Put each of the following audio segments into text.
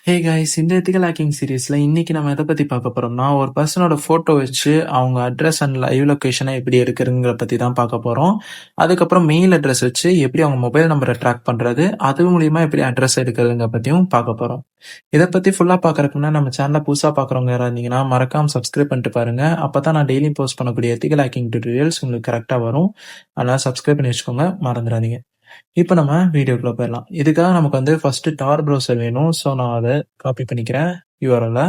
Hey guys, இந்த ethical hacking சீரீஸ்ல இன்னைக்கு நம்ம எதை பத்தி பார்க்க போறோம்னா, ஒரு பர்சனோட போட்டோ வச்சு அவங்க அட்ரஸ் அண்ட் லைவ் லொகேஷனை எப்படி எடுக்கிறதுங்கிற பத்தி தான் பார்க்க போறோம். அதுக்கப்புறம் மெயில் அட்ரஸ் வச்சு எப்படி அவங்க மொபைல் நம்பரை ட்ராக் பண்றது, அது மூலியமா எப்படி அட்ரஸ் எடுக்கிறதுங்க பத்தியும் பார்க்க போறோம். இதை பத்தி ஃபுல்லா பார்க்கறதுக்குன்னா நம்ம சேனலை புதுசா பார்க்குறவங்க யாராவது இருந்தீங்கன்னா மறக்காம சப்ஸ்கிரைப் பண்ணிட்டு பாருங்க. அப்பதான் நான் டெய்லியும் போஸ்ட் பண்ணக்கூடிய எத்திக்கல் ஹேக்கிங் டியூட்டோரியல்ஸ் உங்களுக்கு கரெக்டா வரும். அதனால சப்ஸ்கிரைப் பண்ணி வச்சுக்கோங்க, மறந்துடாதீங்க. இப்போ நம்ம வீடியோக்குள்ள போயிடலாம். இதுக்காக நமக்கு வந்து ஃபர்ஸ்ட் டார் ப்ரௌசர் வேணும். ஸோ நான் அதை காப்பி பண்ணிக்கிறேன் யூஆர்எல்ல.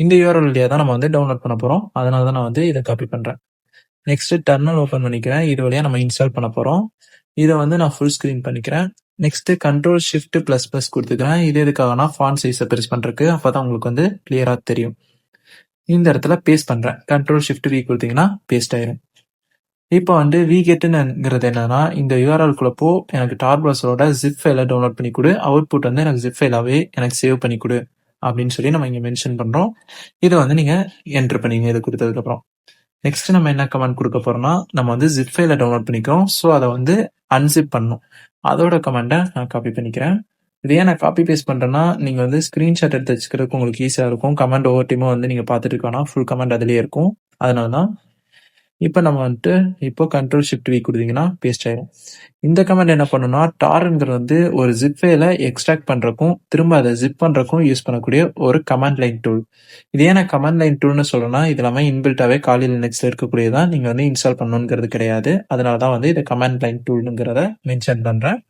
இந்த யூஆர்எல் வழியாக தான் நம்ம வந்து டவுன்லோட் பண்ண போகிறோம். அதனால தான் நான் வந்து இதை காப்பி பண்ணுறேன். நெக்ஸ்ட் டெர்மினல் ஓப்பன் பண்ணிக்கிறேன். இது வழியாக நம்ம இன்ஸ்டால் பண்ண போகிறோம். இதை வந்து நான் ஃபுல் ஸ்க்ரீன் பண்ணிக்கிறேன். Next control shift plus plus கொடுத்துக்கிறேன். இது எதுக்காகனா ஃபாண்ட் சைஸை பெருசு பண்ணுறதுக்கு. அப்போ தான் உங்களுக்கு வந்து கிளியராக தெரியும். இந்த இடத்துல பேஸ்ட் பண்ணுறேன். கண்ட்ரோல் ஷிஃப்ட் வி கொடுத்தீங்கன்னா பேஸ்ட் ஆயிரும். இப்போ வந்து விகெட்டுங்கிறது என்னன்னா, இந்த யூஆர்எல்குள்ள போ, எனக்கு டார் ப்ரௌசரோட ஜிப் ஃபைலை டவுன்லோட் பண்ணி கொடு, அவுட்புட் வந்து எனக்கு ஜிப் ஃபைலாவே எனக்கு சேவ் பண்ணி கொடு அப்படின்னு சொல்லி நம்ம இங்கே மென்ஷன் பண்ணுறோம். இதை வந்து நீங்கள் என்டர் பண்ணிங்க இது கொடுத்ததுக்கப்புறம். நெக்ஸ்ட் நம்ம என்ன கமெண்ட் கொடுக்க போறோம்னா, நம்ம வந்து ஜிப் ஃபைலை டவுன்லோட் பண்ணிக்கிறோம். ஸோ அதை வந்து அன்சிப் பண்ணணும். அதோட கமெண்டை நான் காப்பி பண்ணிக்கிறேன். இது ஏன் நான் காப்பி பேஸ்ட் பண்ணுறேன்னா, நீங்கள் வந்து ஸ்க்ரீன்ஷாட் எடுத்து வச்சுக்கிறதுக்கு உங்களுக்கு ஈஸியாக இருக்கும். கமெண்ட் ஒவ்வொரு டைமும் வந்து நீங்கள் பார்த்துட்டு இருக்கலாம், ஃபுல் கமெண்ட் அதுலேயே இருக்கும். அதனால தான் இப்போ நம்ம வந்துட்டு இப்போ கண்ட்ரோல் ஷிஃப்ட் வி கொடுத்தீங்கன்னா பேஸ்ட் ஆயிடும். இந்த கமெண்ட் என்ன பண்ணுன்னா, டார்ங்கிறது வந்து ஒரு ஜிப் ஃபைலை எக்ஸ்ட்ராக்ட் பண்ணுறக்கும் திரும்ப அதை ஜிப் பண்ணுறக்கும் யூஸ் பண்ணக்கூடிய ஒரு கமாண்ட் லைன் டூல். இது ஏன் நான் கமாண்ட் லைன் டூல்னு சொல்லணும்னா, இது எல்லாமே இன்பில்ட்டாகவே காலி லினக்ஸில் இருக்கக்கூடியதான், நீங்கள் வந்து இன்ஸ்டால் பண்ணணுங்கிறது கிடையாது. அதனால தான் வந்து இதை கமாண்ட் லைன் டூலுங்கிறத மென்ஷன் பண்ணுறேன்.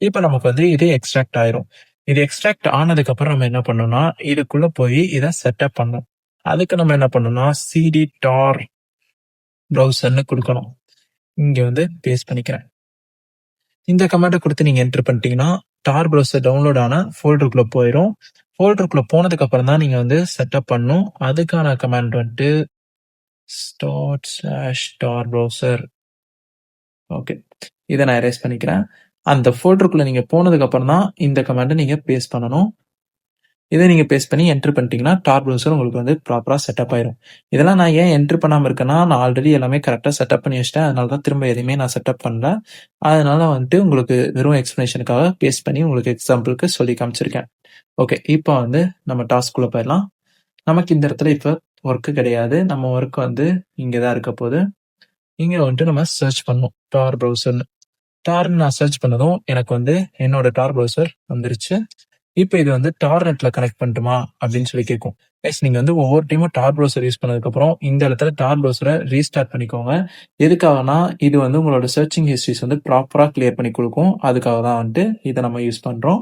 இப்போ நமக்கு வந்து இது எக்ஸ்ட்ராக்ட் ஆயிரும். இது எக்ஸ்ட்ராக்ட் ஆனதுக்கப்புறம் நம்ம என்ன பண்ணணும்னா, இதுக்குள்ளே போய் இதை செட்டப் பண்ணணும். அதுக்கு நம்ம என்ன பண்ணணும்னா, சிடி டார் ப்ரௌசர்னு கொடுக்கணும். இங்க வந்து பேஸ்ட் பண்ணிக்கிறேன். இந்த கமெண்ட்டை கொடுத்து நீங்க என்டர் பண்ணிட்டீங்கன்னா டார் ப்ரௌசர் டவுன்லோட் ஆன ஃபோல்டருக்குள்ள போயிடும். ஃபோல்டருக்குள்ள போனதுக்கு அப்புறம் தான் நீங்க வந்து செட்டப் பண்ணணும். அதுக்கான கமெண்ட் வந்துட்டு /tar browser. ஓகே, இதை நான் எரேஸ் பண்ணிக்கிறேன். அந்த ஃபோல்டருக்குள்ள நீங்க போனதுக்கு அப்புறம் தான் இந்த கமெண்ட்டை நீங்க பேஸ்ட் பண்ணணும். இதை நீங்கள் பேஸ்ட் பண்ணி என்ட்ரு பண்ணிட்டீங்கன்னா டார் ப்ரௌசர் உங்களுக்கு வந்து ப்ராப்பராக செட்டப் ஆயிரும். இதெல்லாம் நான் ஏன் என்ட்ரு பண்ணாமல் இருக்கேன்னா, நான் ஆல்ரெடி எல்லாமே கரெக்டாக செட்டப் பண்ணி வச்சிட்டேன். அதனால தான் திரும்ப எதுவுமே நான் செட்டப் பண்ணல. அதனால வந்துட்டு உங்களுக்கு வெறும் எக்ஸ்பிளனேஷனுக்காக பேஸ்ட் பண்ணி உங்களுக்கு எக்ஸாம்பிளுக்கு சொல்லி காமிச்சிருக்கேன். ஓகே, இப்போ வந்து நம்ம டாஸ்க்குள்ளே போயிடலாம். நமக்கு இந்த இடத்துல இப்போ ஒர்க்கு கிடையாது. நம்ம ஒர்க் வந்து இங்கே தான் இருக்க போகுது. இங்கே வந்துட்டு நம்ம சர்ச் பண்ணோம் டார் ப்ரௌசர்னு. டார்னு நான் சர்ச் பண்ணதும் எனக்கு வந்து என்னோட டார் ப்ரௌசர் வந்துருச்சு. இப்போ இது வந்து டார்நெட்ல கனெக்ட் பண்ணட்டுமா அப்படின்னு சொல்லி கேட்கும். நீங்க வந்து ஒவ்வொரு டைமும் டார் ப்ரௌசர் யூஸ் பண்ணதுக்கு அப்புறம் இந்த இடத்துல டார் ப்ரௌசரை ரீஸ்டார்ட் பண்ணிக்கோங்க. எதுக்காகனா, இது வந்து உங்களோட சர்ச்சிங் ஹிஸ்ட்ரிஸ் வந்து ப்ராப்பரா கிளியர் பண்ணி கொடுக்கும். அதுக்காக தான் வந்துட்டு இதை நம்ம யூஸ் பண்றோம்.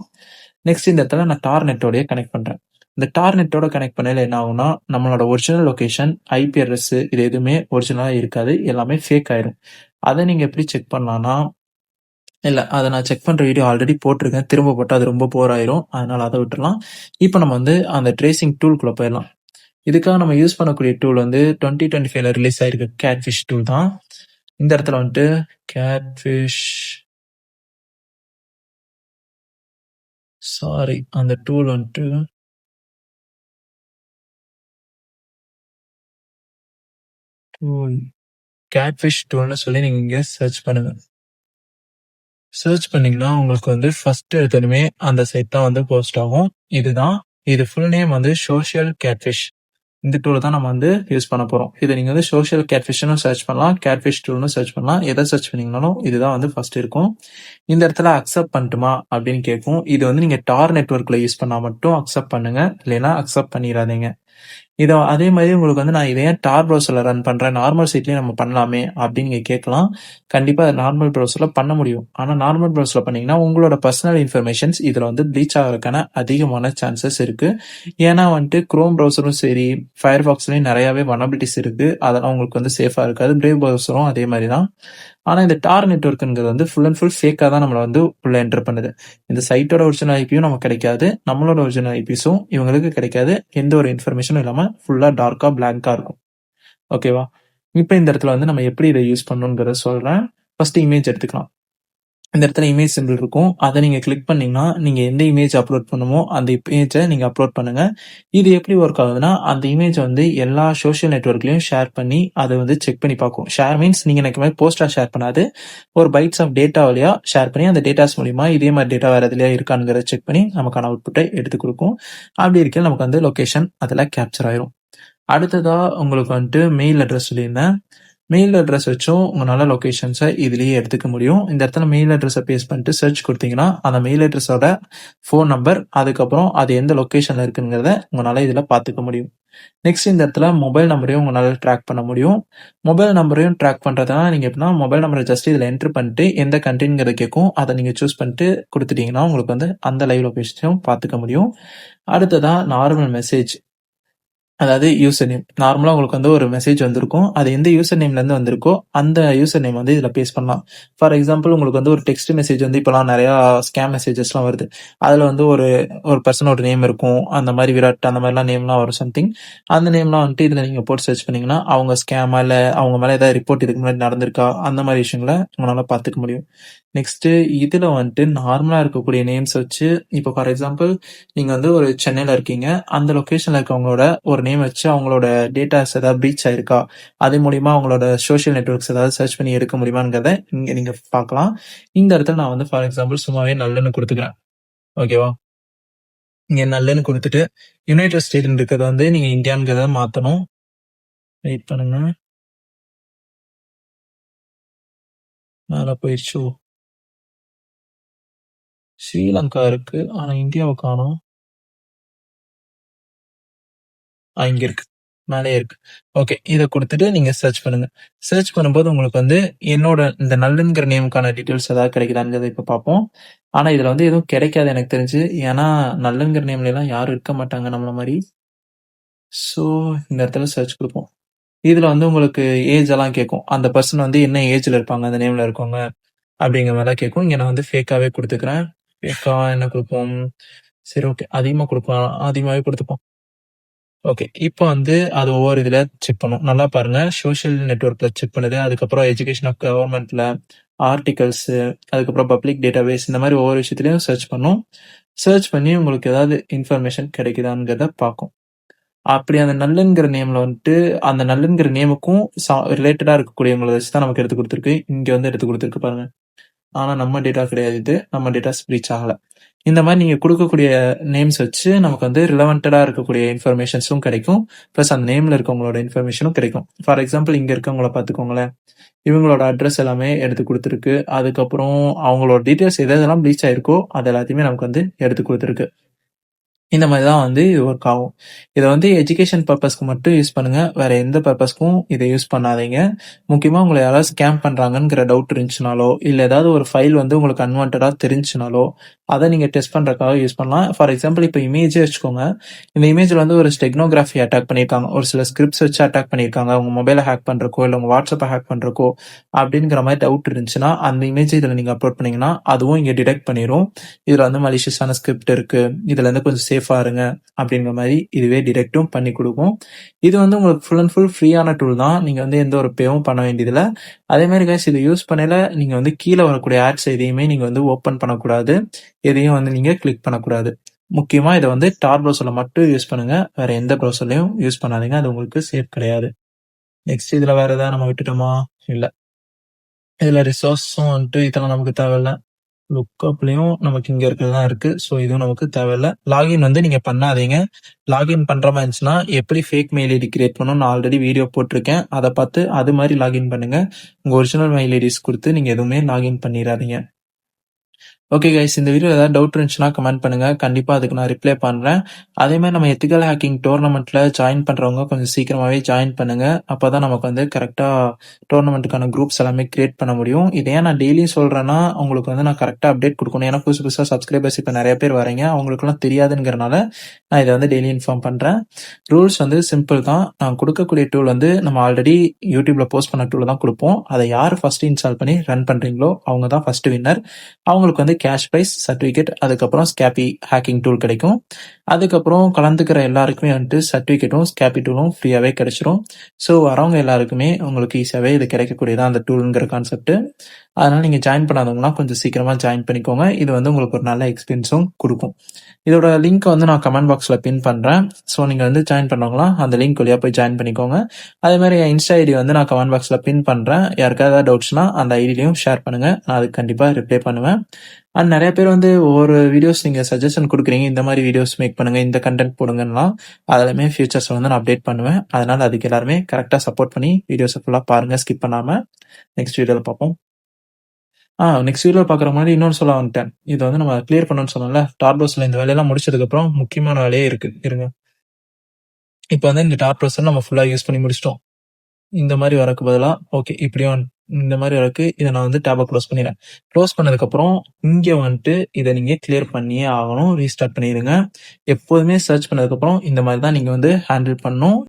நெக்ஸ்ட் இந்த இடத்துல நான் டார்நெட்டோடய கனெக்ட் பண்றேன். இந்த டார்நெட்டோட கனெக்ட் பண்ணல என்ன ஆகும்னா, நம்மளோட ஒரிஜினல் லொகேஷன், ஐபி அட்ரஸ் இது எதுவுமே ஒரிஜினலா இருக்காது. எல்லாமே ஃபேக் ஆயிடும். அதை நீங்க எப்படி செக் பண்ணலாம்னா, இல்ல, அதை நான் செக் பண்ற வீடியோ ஆல்ரெடி போட்டிருக்கேன். திரும்ப போட்டால் அது ரொம்ப போர் ஆயிரும். அதனால அதை விட்டுறலாம். இப்போ நம்ம வந்து அந்த ட்ரேசிங் டூல்குள்ள போயிடலாம். இதுக்காக நம்ம யூஸ் பண்ணக்கூடிய டூல் வந்து 2025ல ரிலீஸ் ஆயிருக்கு கேட்ஃபிஷ் டூல் தான். இந்த இடத்துல வந்துட்டு கேட்ஃபிஷ் அந்த டூல் வந்துட்டு கேட்ஃபிஷ் டூல்னு சொல்லி நீங்க இங்க சர்ச் பண்ணுங்க. சர்ச் பண்ணீங்கன்னா உங்களுக்கு வந்து ஃபர்ஸ்ட் எடுத்ததுமே அந்த சைட் தான் வந்து போஸ்ட் ஆகும். இது ஃபுல் நேம் வந்து சோஷியல் கேட்ஃபிஷ். இந்த டூலை தான் நம்ம வந்து யூஸ் பண்ண போறோம். இதை நீங்க வந்து சோஷியல் கேட்ஃபிஷ்னு சர்ச் பண்ணலாம், கேட்ஃபிஷ் டூல்னு சர்ச் பண்ணலாம். எதை சர்ச் பண்ணீங்கனாலும் இதுதான் வந்து ஃபர்ஸ்ட் இருக்கும். இந்த இடத்துல அக்செப்ட் பண்ணட்டுமா அப்படின்னு கேட்கும். இது வந்து நீங்க டார் நெட்வொர்க்ல யூஸ் பண்ணா மட்டும் அக்செப்ட் பண்ணுங்க, இல்லைன்னா அக்செப்ட் பண்ணிடாதீங்க. இதை அதே மாதிரி உங்களுக்கு வந்து நான் இதை ஏன் டார் ப்ரௌசர்ல ரன் பண்றேன், நார்மல் சைட்லயே நம்ம பண்ணலாமே அப்படின்னு நீங்க கேட்கலாம். கண்டிப்பா நார்மல் ப்ரௌசர்ல பண்ண முடியும். ஆனா நார்மல் ப்ரௌசர்ல பண்ணீங்கன்னா உங்களோட பர்சனல் இன்ஃபர்மேஷன்ஸ் இதுல வந்து ப்ளீச் ஆகிறதுக்கான அதிகமான சான்சஸ் இருக்கு. ஏன்னா வந்துட்டு குரோம் ப்ரௌசரும் சரி, ஃபயர் பாக்ஸ்லயும் நிறையவே வனபிலிட்டிஸ் இருக்கு. அதெல்லாம் உங்களுக்கு வந்து சேஃபா இருக்காது. பிரேவ் ப்ரௌசரும் அதே மாதிரி தான். ஆனா இந்த டார் நெட்வொர்க்குங்கிறது வந்து ஃபுல் அண்ட் ஃபுல் ஃபேக்கா தான் நம்மளை வந்து உள்ள என்டர் பண்ணுது. இந்த சைட்டோட ஒரிஜினல் ஐபியும் நமக்கு கிடைக்காது, நம்மளோட ஒரிஜினல் ஐபிஸும் இவங்களுக்கு கிடைக்காது. எந்த ஒரு இன்ஃபர்மேஷனும் இல்லாம ஃபுல்லா டார்க்கா பிளாங்கா இருக்கும். ஓகேவா? இப்போ இந்த இடத்துல வந்து நம்ம எப்படி இதை யூஸ் பண்ணணுங்கிறத சொல்றேன். ஃபர்ஸ்ட் இமேஜ் எடுத்துக்கலாம். இந்த இடத்துல இமேஜ் சிம்பிள் இருக்கும். அத நீங்க கிளிக் பண்ணீங்கன்னா, நீங்க எந்த இமேஜ் அப்லோட் பண்ணணுமோ, அந்த இமேஜ நீங்க அப்லோட் பண்ணுங்க. இது எப்படி ஒர்க் ஆகுதுன்னா, அந்த இமேஜ் வந்து எல்லா சோசியல் நெட்வொர்க்லயும் ஷேர் பண்ணி, அத வந்து செக் பண்ணி பார்க்கும். ஷேர் மீன்ஸ் நீங்க எனக்கு மாரி போஸ்ட்டா ஷேர் பண்ணாது. ஒரு பைட்ஸ் ஆஃப் டேட்டா வழியா ஷேர் பண்ணி, அந்த டேட்டாஸ் மூலியமா இதே மாரி டேட்டா வேற எதுலயா இருக்காங்கிறத செக் பண்ணி, நமக்கான அவுட்புட்ட எடுத்துக் குடுக்கும். அப்படி இருக்கையில நமக்கு வந்து லொகேஷன் அதுல கேப்சர் ஆயிரும். அடுத்ததா உங்களுக்கு வந்துட்டு மெயில் அட்ரஸ் சொல்லியிருந்தேன். மெயில் அட்ரஸ் வச்சும் உங்களால லொகேஷன்ஸ இதுலயே எடுத்துக்க முடியும். இந்த இடத்துல மெயில் அட்ரஸ பேஸ்ட் பண்ணிட்டு சர்ச் குடுத்தீங்கன்னா, அந்த மெயில் அட்ரஸோட ஃபோன் நம்பர், அதுக்கப்புறம் அது எந்த லொகேஷன்ல இருக்குங்கிறத உங்களால இதுல பார்த்துக்க முடியும். நெக்ஸ்ட் இந்த இடத்துல மொபைல் நம்பரையும் உங்களால ட்ராக் பண்ண முடியும். மொபைல் நம்பரையும் ட்ராக் பண்றதுனா, நீங்க எப்படின்னா மொபைல் நம்பர ஜஸ்ட் இதுல என்டர் பண்ணிட்டு எந்த கண்ட்ரிங்கிறத கேட்கும். அத நீங்க சூஸ் பண்ணிட்டு குடுத்துட்டீங்கன்னா, உங்களுக்கு வந்து அந்த லைவ் லொகேஷனையும் பார்த்துக்க முடியும். அடுத்ததா நார்மல் மெசேஜ். அதாவது யூசர் நேம். நார்மலா உங்களுக்கு வந்து ஒரு மெசேஜ் வந்திருக்கும். அது எந்த யூசர் நேம்லேருந்து வந்திருக்கோ, அந்த யூசர் நேம் வந்து இதில பேஸ்ட் பண்ணலாம். ஃபார் எக்ஸாம்பிள் உங்களுக்கு வந்து ஒரு டெக்ஸ்ட் மெசேஜ் வந்து இப்பலாம் நெறையா ஸ்கேம் மெசேஜஸ்லாம் வருது. அதில வந்து ஒரு ஒரு பெர்சனோட நேம் இருக்கும். அந்த மாரி விராட் அந்த மாரிலாம் நேம்லாம் வரும் சம்திங். அந்த நேம்லாம் வந்துட்டு இதில நீங்க போட்டு சர்ச் பண்ணீங்கன்னா, அவங்க ஸ்கேமா இல்ல அவங்க மேல ஏதாவது ரிப்போர்ட் இதுக்கு முன்னாடி நடந்திருக்கா? அந்த மாரி விஷயங்கள உங்களால பார்த்துக்க முடியும். நெக்ஸ்ட்டு இதில வந்துட்டு நார்மலா இருக்கக்கூடிய நேம்ஸ் வச்சு இப்போ ஃபார் எக்ஸாம்பிள் நீங்க வந்து ஒரு சென்னையில இருக்கீங்க. அந்த லொகேஷன்ல இருக்கவங்களோட ஒரு நேம் வச்சு அவங்களோட டேட்டாஸ் ஏதாவது பிரீச் ஆயிருக்கா? அது மூலியமா அவங்களோட சோசியல் நெட்வொர்க்ஸ் ஏதாவது சர்ச் பண்ணி எடுக்க முடியுமாங்கிறத இங்க நீங்க பார்க்கலாம். இந்த இடத்துல நான் வந்து ஃபார் எக்ஸாம்பிள் சும்மாவே நல்லன்னு குடுத்துக்கிறேன். ஓகேவா? இங்க நல்லன்னு குடுத்துட்டு, யுனைட்டட் ஸ்டேட்ன்னு இருக்கிறத வந்து நீங்க இந்தியாங்கிறத மாத்தணும். வெயிட் பண்ணுங்க. மேல போயிருச்சோ! ஸ்ரீலங்கா இருக்கு. ஆனா இந்தியாவ காணோம். இங்க இருக்கு. மேலயே இருக்கு. ஓகே. இத குடுத்துட்டு நீங்க சர்ச் பண்ணுங்க. சர்ச் பண்ணும்போது உங்களுக்கு வந்து என்னோட இந்த நல்லுங்கிற நேமுக்கான டீட்டெயில்ஸ் ஏதாவது கிடைக்குதாங்கிறத இப்ப பார்ப்போம். ஆனா இதுல வந்து எதுவும் கிடைக்காது எனக்கு தெரிஞ்சு. ஏன்னா நல்லுங்கிற நேம்லலாம் யாரும் இருக்க மாட்டாங்க நம்மள மாரி. ஸோ இந்த இடத்துல சர்ச் குடுப்போம். இதுல வந்து உங்களுக்கு ஏஜ் எல்லாம் கேட்கும். அந்த பெர்சன் வந்து என்ன ஏஜ்ல இருப்பாங்க, அந்த நேம்ல இருக்கவங்க அப்படிங்கிற மாரிலாம் கேட்கும். இங்க நான் வந்து ஃபேக்காவே குடுத்துக்கிறேன். ஃபேக்கா என்ன குடுப்போம்? சரி ஓகே. அதிகமா குடுப்போம். அதிகமாவே குடுத்துப்போம். ஓகே. இப்போ வந்து அது ஒவ்வொரு இதுல செக் பண்ணும். நல்லா பாருங்க. சோசியல் நெட்வொர்க்ல செக் பண்ணுது. அதுக்கப்புறம் எஜுகேஷன் ஆஃப் கவர்ன்மென்ட்ல, ஆர்டிகல்ஸு, அதுக்கப்புறம் பப்ளிக் டேட்டாபேஸ் இந்த மாரி ஒவ்வொரு விஷயத்துலயும் சர்ச் பண்ணும். சர்ச் பண்ணி உங்களுக்கு ஏதாவது இன்ஃபர்மேஷன் கிடைக்குதாங்கிறத பார்க்கும். அப்படி அந்த நல்லுங்கிற நேம்ல வந்துட்டு, அந்த நல்லுங்கிற நேமுக்கும் ரிலேட்டடா இருக்கக்கூடியவங்கள வச்சு தான் நமக்கு எடுத்து குடுத்துருக்கு. இங்க வந்து எடுத்து குடுத்துருக்கு பாருங்க. ஆனா நம்ம டேட்டா கிடையாது இது. நம்ம டேட்டாஸ் பிரீச் ஆகல. இந்த மாரி நீங்க குடுக்கக்கூடிய நேம்ஸ் வச்சு நமக்கு வந்து ரிலவன்டடா இருக்கக்கூடிய இன்ஃபர்மேஷன்ஸும் கிடைக்கும். பிளஸ் அந்த நேம்ல இருக்கவங்களோட இன்ஃபர்மேஷனும் கிடைக்கும். ஃபார் எக்ஸாம்பிள் இங்க இருக்கவங்கள பார்த்துக்கோங்களேன். இவங்களோட அட்ரஸ் எல்லாமே எடுத்து குடுத்துருக்கு. அதுக்கப்புறம் அவங்களோட டீட்டெயில்ஸ் எது எதெல்லாம் பிரீச் ஆயிருக்கோ, அது எல்லாத்தையுமே நமக்கு வந்து எடுத்து குடுத்துருக்கு. இந்த மாரி தான் வந்து இது ஒர்க் ஆகும். இத வந்து எஜுகேஷன் பர்ப்பஸ்க்கு மட்டும் யூஸ் பண்ணுங்க. வேற எந்த பர்ப்பஸ்க்கும் இத யூஸ் பண்ணாதீங்க. முக்கியமா உங்கள யாராவது ஸ்கேம் பண்றாங்கங்கிற டவுட் இருந்துச்சுனாலோ, இல்ல ஏதாவது ஒரு ஃபைல் வந்து உங்களுக்கு அன்வான்டடா தெரிஞ்சுச்சுனாலோ, அத நீங்க டெஸ்ட் பண்றதுக்காக யூஸ் பண்ணலாம். ஃபார் எக்ஸாம்பிள் இப்ப இமேஜே வச்சுக்கோங்க. இந்த இமேஜ்ல வந்து ஒரு ஸ்டெக்னோகிராஃபி அட்டாக் பண்ணியிருக்காங்க. ஒரு சில ஸ்கிரிப்ட்ஸ் வச்சு அட்டாக் பண்ணியிருக்காங்க. உங்க மொபைல ஹேக் பண்றக்கோ, இல்ல உங்க WhatsApp ஹேக் பண்றக்கோ அப்படிங்கிற மாரி டவுட் இருந்துச்சுன்னா, அந்த இமேஜ இதுல நீங்க அப்லோட் பண்ணீங்கன்னா, அதுவும் இங்க டிடெக்ட் பண்ணிரும். இதுல வந்து மலிஷியஸான ஸ்கிரிப்ட் இருக்கு. இதுல இருந்து கொஞ்சம் சேஃபா இருங்க அப்படிங்கிற மாரி இதுவே டிடெக்ட்டும் பண்ணி குடுக்கும். இது வந்து உங்களுக்கு ஃபுல் அண்ட் ஃபுல் ஃப்ரீயான டூல் தான். நீங்க வந்து எந்த ஒரு பேவும் பண்ண வேண்டியதில்ல. அதே மாரி கைஸ் இத யூஸ் பண்ணையில நீங்க வந்து கீழ வரக்கூடிய ஆட்ஸ் எதையுமே நீங்க வந்து ஓப்பன் பண்ணக்கூடாது. எதையும் வந்து நீங்க கிளிக் பண்ணக்கூடாது. முக்கியமா இத வந்து டார் ப்ரௌசர்ல மட்டும் யூஸ் பண்ணுங்க. வேற எந்த ப்ரௌசர்லயும் யூஸ் பண்ணாதீங்க. அது உங்களுக்கு சேஃப் கிடையாது. நெக்ஸ்ட் இதுல வேற ஏதாவது நம்ம விட்டுட்டோமா? இல்ல. இதுல ரிசோர்ஸும் வந்துட்டு இதெல்லாம் நமக்கு தேவையில்ல. லுக்கப்லயும் நமக்கு இங்க இருக்கிறது தான் இருக்கு. ஸோ இதுவும் நமக்கு தேவையில்ல. லாகின் வந்து நீங்க பண்ணாதீங்க. லாகின் பண்ற மாரி இருந்துச்சுன்னா, எப்படி ஃபேக் மெயில் ஐடி கிரியேட் பண்ணணும்னு நான் ஆல்ரெடி வீடியோ போட்டிருக்கேன். அத பார்த்து அது மாரி லாகின் பண்ணுங்க. உங்க ஒரிஜினல் மெயில் ஐடிஸ் குடுத்து நீங்க எதுவுமே லாகின் பண்ணிறாதீங்க. ஓகே கைஸ், இந்த வீடியோல ஏதாவது டவுட் இருந்துச்சுன்னா கமெண்ட் பண்ணுங்க. கண்டிப்பா அதுக்கு நான் ரிப்ளை பண்றேன். அதே மாரி நம்ம எத்திக்கல் ஹேக்கிங் டோர்னமெண்ட்ல ஜாயின் பண்றவங்க கொஞ்சம் சீக்கிரமாவே ஜாயின் பண்ணுங்க. அப்பதான் நமக்கு வந்து கரெக்ட்டா டோர்னமெண்ட்டுக்கான குரூப்ஸ் எல்லாமே கிரியேட் பண்ண முடியும். இத ஏன் நான் டெய்லியும் சொல்றேன்னா, உங்களுக்கு வந்து நான் கரெக்ட்டா அப்டேட் குடுக்கணும். ஏன்னா புதுசு புதுசா சப்ஸ்கிரைபர்ஸ் இப்ப நெறைய பேர் வர்றீங்க. அவங்களுக்கெல்லாம் தெரியாதுங்கிறனால நான் இத வந்து டெய்லி இன்ஃபார்ம் பண்றேன். ரூல்ஸ் வந்து சிம்பிள் தான். நான் குடுக்கக்கூடிய டூல் வந்து நம்ம ஆல்ரெடி YouTubeல போஸ்ட் பண்ண டூல தான் குடுப்போம். அத யார் ஃபர்ஸ்ட் இன்ஸ்டால் பண்ணி ரன் பண்றீங்களோ, அவங்க தான் ஃபர்ஸ்ட் வின்னர். அவங்களுக்கு வந்து கேஷ் பிரைஸ், சர்டிபிகேட், அதுக்கப்புறம் ஸ்கேபி ஹேக்கிங் டூல் கிடைக்கும். அதுக்கப்புறம் கலந்துக்கிற எல்லாருக்குமே வந்துட்டு சர்டிஃபிகேட்டும், கேபிட்டலும் ஃப்ரீயாவே கிடைச்சிரும். ஸோ வரவங்க எல்லாருக்குமே உங்களுக்கு ஈஸியாவே இது கிடைக்கக்கூடியதான் அந்த டூல்ங்கிற கான்செப்ட். அதனால நீங்க ஜாயின் பண்ணாதவங்கலாம் கொஞ்சம் சீக்கிரமா ஜாயின் பண்ணிக்கோங்க. இது வந்து உங்களுக்கு ஒரு நல்ல எக்ஸ்பீரியன்ஸும் குடுக்கும். இதோட லிங்க் வந்து நான் கமெண்ட் பாக்ஸ்ல பின் பண்றேன். ஸோ நீங்க வந்து ஜாயின் பண்ணவங்கலாம் அந்த லிங்க் வழியா போய் ஜாயின் பண்ணிக்கோங்க. அதே மாதிரி என் இன்ஸ்டா ஐடி வந்து நான் கமெண்ட் பாக்ஸ்ல பின் பண்றேன். யாருக்காவது ஏதாவது டவுட்ஸ்னா அந்த ஐடியிலையும் ஷேர் பண்ணுங்க. நான் அதுக்கு கண்டிப்பா ரிப்ளை பண்ணுவேன். அண்ட் நெறைய பேர் வந்து ஒவ்வொரு வீடியோஸ் நீங்க சஜஷன் குடுக்குறீங்க. இந்த மாரி வீடியோஸ் மேக் பண்ணுங்க, இந்த கன்டென்ட் போடுங்கன்லாம். அதிலுமே ஃபியூச்சர்ஸ்ல வந்து நான் அப்டேட் பண்ணுவேன். அதனால அதுக்கு எல்லாருமே கரெக்ட்டா சப்போர்ட் பண்ணி வீடியோஸ ஃபுல்லா பாருங்க ஸ்கிப் பண்ணாம. நெக்ஸ்ட் வீடியோல பார்ப்போம். நெக்ஸ்ட் வீடியோல பார்க்குற முன்னாடி இன்னொன்னு சொல்ல வந்துட்டேன். இத வந்து நம்ம கிளியர் பண்ணணும்னு சொன்னேன்ல. டார் ப்ரௌசர்ல இந்த வேலையெல்லாம் முடிச்சதுக்கப்புறம் முக்கியமான வேலையே இருக்கு. இருங்க. இப்ப வந்து இந்த டார் ப்ரௌசர் நம்ம ஃபுல்லா யூஸ் பண்ணி முடிச்சுட்டோம். இந்த மாரி வரக்கு பதிலா, ஓகே இப்படியும் இந்த மாரி வரக்கு இத நான் வந்து டேப க்ளோஸ் பண்ணிறேன். க்ளோஸ் பண்ணதுக்கப்புறம் இங்க வந்துட்டு இத நீங்க கிளியர் பண்ணியே ஆகணும். ரீஸ்டார்ட் பண்ணிருங்க. எப்போதுமே சர்ச் பண்ணதுக்கப்புறம் இந்த மாரி தான் நீங்க வந்து ஹேண்டில் பண்ணணும்.